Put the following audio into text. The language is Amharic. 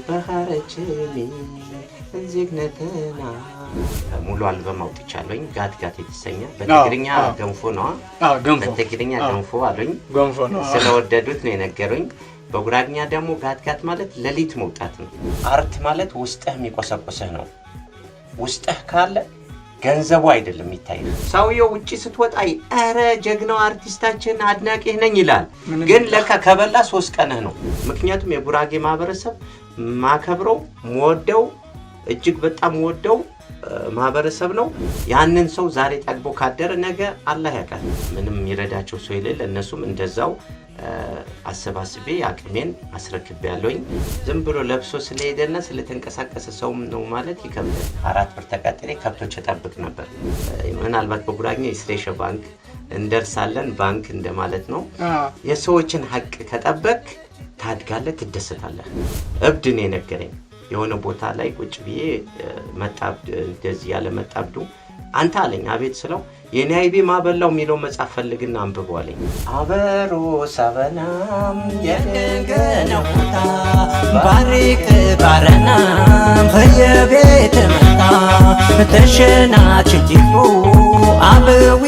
በሐረችኒ እዚግነተና ሙሉ አልበም አውጥቻለሁኝ። ጋት የተሰኘ በትግርኛ ገንፎ ነው። በትግርኛ ገንፎ አሉኝ። ገንፎ ነው ስለወደዱት ነው የነገሩኝ። በጉራግኛ ደግሞ ጋት ማለት ለሊት መውጣት ነው። አርት ማለት ውስጥህ የሚቆሰቁስህ ነው። ውስጥህ ካለ ገንዘቡ አይደለም የሚታየው። ሰውየው ውጪ ስትወጣ አረ ጀግናው አርቲስታችን አድናቂህ ነኝ ይላል። ግን ለካ ከበላ 3 ቀንህ ነው። ምክንያቱም የጉራጌ ማህበረሰብ ማከብረው ወደው እጅግ በጣም ወደው ማህበረሰብ ነው። ያንን ሰው ዛሬ ጠግቦ ካደረ ነገ አላህ ያውቃል። ምንም ይረዳቸው ሰው የሌለ እነሱም እንደዛው አሰባስቤ አቅሜን አስረክቤያለሁኝ። ዝም ብሎ ለብሶ ስለሄደና ስለተንቀሳቀሰ ሰው ነው ማለት ይከብዳል። 4 ብር ተቀጥሬ ከብቶች ተጠብቅ ነበር። ምናልባት በጉራጌኛ ኢስሬሸ ባንክ እንደርሳለን ባንክ እንደማለት ነው። የሰዎችን ሀቅ ከጠበቅ ታድጋለህ፣ ትደሰታለህ። እብድ ነው የነገረኝ። የሆነ ቦታ ላይ ቁጭ ብዬ መጣብድ እንደዚህ ያለ መጣብዱ አንተ አለኝ። አቤት ስለው የኔ አይቤ ማበላው የሚለው መጽሐፍ ፈልግና አንብበው አለኝ። አበሮ ሰበናም የነገነውታ ባሪክ ባረና በየቤት መጣ ተሸናች ጅሩ አበዊ